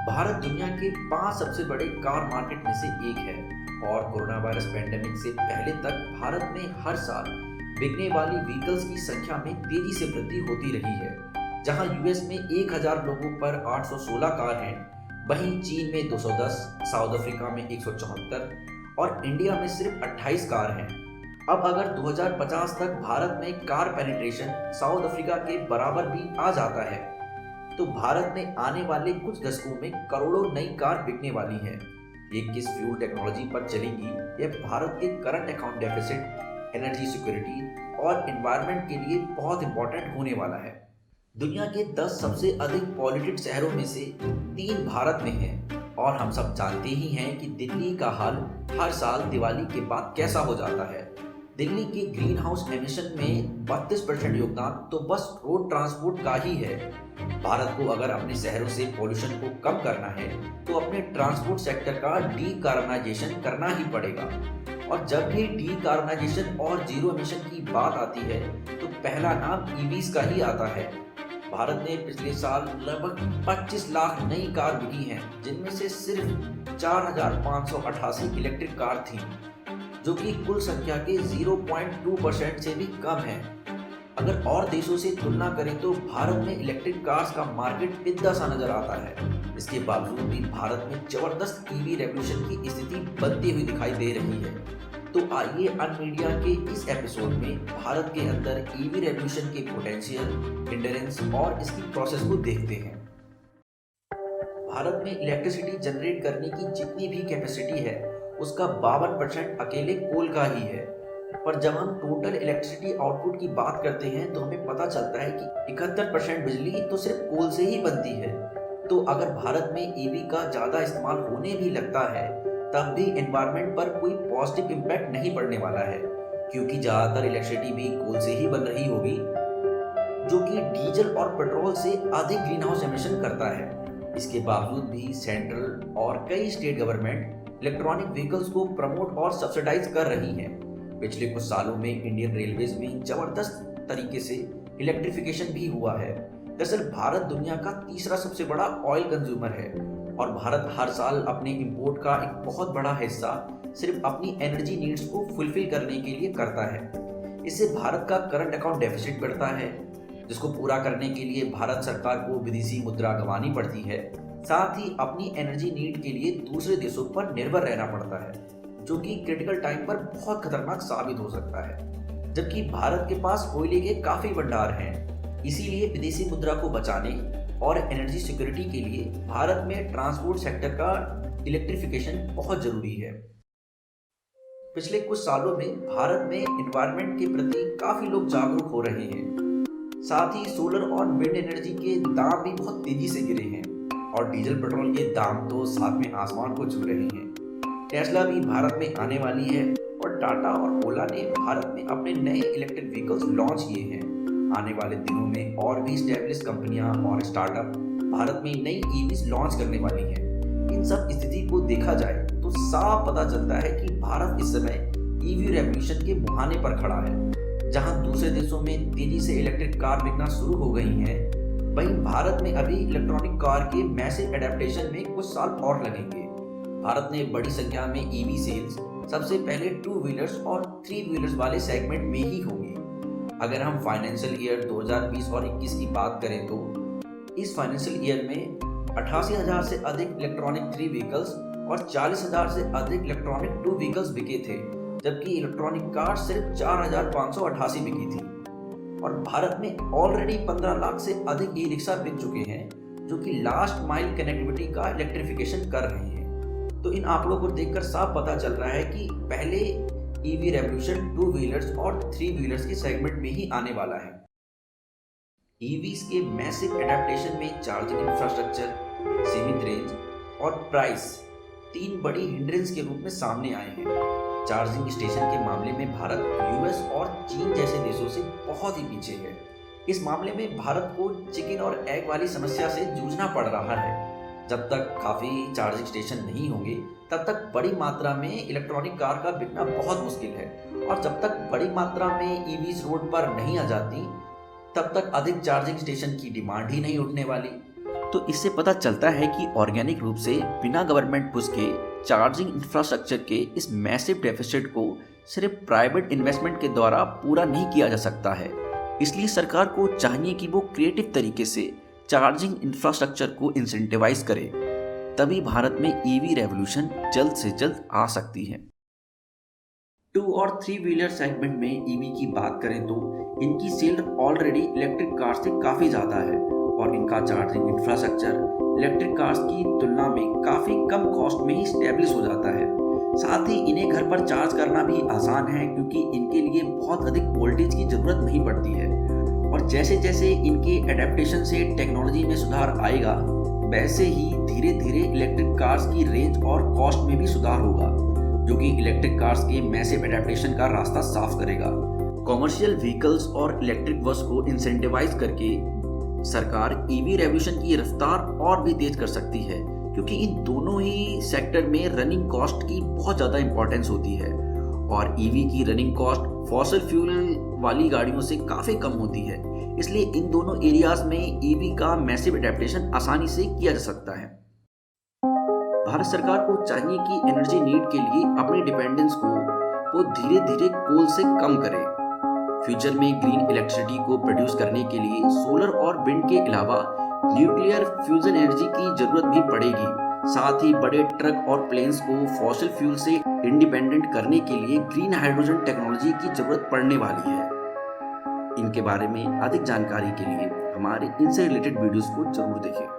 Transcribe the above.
भारत दुनिया के 5 सबसे बड़े कार मार्केट में से एक है और कोरोना वायरस पैंडेमिक से पहले तक भारत में हर साल बिकने वाली व्हीकल्स की संख्या में तेजी से वृद्धि होती रही है। जहां यूएस में 1000 लोगों पर 816 कार हैं, वहीं चीन में 210, साउथ अफ्रीका में 174 और इंडिया में सिर्फ 28 कार हैं। अब अगर 2050 तक भारत में कार पेनिट्रेशन साउथ अफ्रीका के बराबर भी आ जाता है तो भारत में आने वाले कुछ दशकों में करोड़ों नई कार बिकने वाली हैं। ये किस फ्यूल टेक्नोलॉजी पर चलेगी, यह भारत के current account deficit, energy security और एनवायरनमेंट के लिए बहुत इंपॉर्टेंट होने वाला है। दुनिया के 10 सबसे अधिक पॉल्यूटेड शहरों में से 3 भारत में हैं और हम सब जानते ही हैं कि दिल्ली का हाल हर साल दिवाली के बाद कैसा हो जाता है। दिल्ली के ग्रीन हाउस एमिशन में 32% योगदान तो बस रोड ट्रांसपोर्ट का ही है। भारत को अगर अपने शहरों से पोल्यूशन को कम करना है तो अपने ट्रांसपोर्ट सेक्टर का डीकार्बनाइजेशन करना ही पड़ेगा। और जब भी डीकार्बनाइजेशन और जीरो एमिशन की बात आती है तो पहला नाम ईवीज का ही आता है। भारत ने पिछले साल लगभग 25 लाख नई कार बिकी हैं, जिनमें से सिर्फ 4588 इलेक्ट्रिक कार थी, जो कि कुल संख्या के 0.2% से भी कम है। अगर और देशों से तुलना करें तो भारत में इलेक्ट्रिक कार्स का मार्केट पिद्दा सा नजर आता है। इसके बावजूद भी भारत में जबरदस्त ईवी रेवोल्यूशन की स्थिति बनती हुई दिखाई दे रही है। तो आइए अनमीडिया के इस एपिसोड में भारत के अंदर ईवी रेवोल्यूशन के पोटेंशियल, हिंड्रेंस और इसकी प्रोसेस को देखते हैं। भारत में इलेक्ट्रिसिटी जनरेट करने की जितनी भी कैपेसिटी है उसका 52% अकेले कोल का ही है। पर जब हम टोटल इलेक्ट्रिसिटी आउटपुट की बात करते हैं तो हमें पता चलता है कि 71% बिजली तो सिर्फ कोल से ही बनती है। तो अगर भारत में ईवी का ज़्यादा इस्तेमाल होने भी लगता है तब भी एनवायरनमेंट पर कोई पॉजिटिव इम्पैक्ट नहीं पड़ने वाला है, क्योंकि ज़्यादातर इलेक्ट्रिसिटी भी कोल से ही बन रही होगी, जो कि डीजल और पेट्रोल से अधिक ग्रीन हाउस एमिशन करता है। इसके बावजूद भी सेंट्रल और कई स्टेट गवर्नमेंट इलेक्ट्रॉनिक व्हीकल्स को प्रमोट और सब्सिडाइज कर रही हैं। पिछले कुछ सालों में इंडियन रेलवेज में जबरदस्त तरीके से इलेक्ट्रिफिकेशन भी हुआ है। दरअसल भारत दुनिया का तीसरा सबसे बड़ा ऑयल कंज्यूमर है और भारत हर साल अपने इंपोर्ट का एक बहुत बड़ा हिस्सा सिर्फ अपनी एनर्जी नीड्स को फुलफिल करने के लिए करता है। इससे भारत का करंट अकाउंट डेफिसिट बढ़ता है, जिसको पूरा करने के लिए भारत सरकार को विदेशी मुद्रा गंवानी पड़ती है। साथ ही अपनी एनर्जी नीड के लिए दूसरे देशों पर निर्भर रहना पड़ता है, जो कि क्रिटिकल टाइम पर बहुत खतरनाक साबित हो सकता है। जबकि भारत के पास कोयले के काफी भंडार हैं, इसीलिए विदेशी मुद्रा को बचाने और एनर्जी सिक्योरिटी के लिए भारत में ट्रांसपोर्ट सेक्टर का इलेक्ट्रिफिकेशन बहुत जरूरी है। पिछले कुछ सालों में भारत में एनवायरनमेंट के प्रति काफी लोग जागरूक हो रहे हैं। साथ ही सोलर और विंड एनर्जी के दाम भी बहुत तेजी से गिरे हैं और डीजल पेट्रोल के दाम तो साथ में आसमान को छू रहे हैं। टेस्ला भी भारत में आने वाली है और टाटा और ओला ने भारत में अपने नए इलेक्ट्रिक व्हीकल्स लॉन्च किए हैं। आने वाले दिनों में और भी एस्टेब्लिश कंपनियां और स्टार्टअप भारत में नई ईवीज लॉन्च करने वाली हैं। इन सब स्थिति को देखा जाए तो साफ पता चलता है कि भारत इस समय ईवी रेवोल्यूशन के मुहाने पर खड़ा है। जहां दूसरे देशों में तेजी से इलेक्ट्रिक कार बिकना शुरू हो गई हैं, वहीं भारत में अभी इलेक्ट्रॉनिक कार के मैसिव एडेप्टेशन में कुछ साल और लगेंगे। भारत ने बड़ी संख्या में ईवी सेल्स सबसे पहले 2 व्हीलर्स और 3 व्हीलर्स वाले सेगमेंट में ही होंगी। अगर हम फाइनेंशियल ईयर 2020 और 21 की बात करें तो इस फाइनेंशियल ईयर में 88,000 से अधिक इलेक्ट्रॉनिक 3 व्हीकल्स और 40,000 से अधिक इलेक्ट्रॉनिक 2 व्हीकल्स बिके थे, जबकि इलेक्ट्रॉनिक कार सिर्फ 4,588 बिकी थी। और भारत में ऑलरेडी 15 लाख से अधिक ई रिक्शा बिक चुके हैं, जो कि लास्ट माइल कनेक्टिविटी का इलेक्ट्रिफिकेशन कर रहे हैं। तो इन आंकड़ों को देखकर साफ पता चल रहा है कि पहले ईवी रेवोल्यूशन 2 व्हीलर्स और 3 व्हीलर्स के सेगमेंट में ही आने वाला है। ईवीज के मैसिव एडेप्टेशन में चार्जिंग इंफ्रास्ट्रक्चर, सीमित रेंज और प्राइस 3 बड़ी हिंड्रेंस के रूप में सामने आए हैं। चार्जिंग स्टेशन के मामले में भारत यूएस और चीन जैसे देशों से बहुत ही पीछे है। इस मामले में भारत को चिकन और एग वाली समस्या से जूझना पड़ रहा है। जब तक काफ़ी चार्जिंग स्टेशन नहीं होंगे तब तक बड़ी मात्रा में इलेक्ट्रॉनिक कार का बिकना बहुत मुश्किल है, और जब तक बड़ी मात्रा में ईवीज रोड पर नहीं आ जाती तब तक अधिक चार्जिंग स्टेशन की डिमांड ही नहीं उठने वाली। तो इससे पता चलता है कि ऑर्गेनिक रूप से बिना गवर्नमेंट पुश के चार्जिंग इंफ्रास्ट्रक्चर के इस मैसिव डेफिसिट को सिर्फ प्राइवेट इन्वेस्टमेंट के द्वारा पूरा नहीं किया जा सकता है। इसलिए सरकार को चाहिए कि वो क्रिएटिव तरीके से चार्जिंग इंफ्रास्ट्रक्चर को इंसेंटिवाइज करे, तभी भारत में ईवी रेवोल्यूशन जल्द से जल्द आ सकती है। 2 और 3 व्हीलर सेगमेंट में ईवी की बात करें तो इनकी सेल ऑलरेडी इलेक्ट्रिक कार से काफ़ी ज़्यादा है और इनका चार्जिंग इंफ्रास्ट्रक्चर इलेक्ट्रिक कार्स की तुलना में काफ़ी कम कॉस्ट में ही स्टेब्लिश हो जाता है। साथ ही इन्हें घर पर चार्ज करना भी आसान है क्योंकि इनके लिए बहुत अधिक वोल्टेज की ज़रूरत नहीं पड़ती है। और जैसे जैसे इनके एडेप्टेशन से टेक्नोलॉजी में सुधार आएगा, वैसे ही धीरे धीरे इलेक्ट्रिक कार्स की रेंज और कॉस्ट में भी सुधार होगा, जो कि इलेक्ट्रिक कार्स के मैसिव एडेप्टेशन का रास्ता साफ करेगा। कॉमर्शियल व्हीकल्स और इलेक्ट्रिक बस को इंसेंटिवाइज करके सरकार ईवी रेवोल्यूशन की रफ्तार और भी तेज कर सकती है, क्योंकि इन दोनों ही सेक्टर में रनिंग कॉस्ट की बहुत ज़्यादा इंपॉर्टेंस होती है और ईवी की रनिंग कॉस्ट फॉसिल फ्यूल वाली गाड़ियों से काफ़ी कम होती है। इसलिए इन दोनों एरियाज में ईवी का मैसिव एडेप्टेशन आसानी से किया जा सकता है। भारत सरकार को चाहिए कि एनर्जी नीड के लिए अपनी डिपेंडेंस को वो धीरे धीरे कोल से कम करे। फ्यूचर में ग्रीन इलेक्ट्रिसिटी को प्रोड्यूस करने के लिए सोलर और विंड के अलावा न्यूक्लियर फ्यूजन एनर्जी की जरूरत भी पड़ेगी। साथ ही बड़े ट्रक और प्लेन्स को फॉसिल फ्यूल से इंडिपेंडेंट करने के लिए ग्रीन हाइड्रोजन टेक्नोलॉजी की जरूरत पड़ने वाली है। इनके बारे में अधिक जानकारी के लिए हमारे इनसे रिलेटेड वीडियोस को जरूर देखें।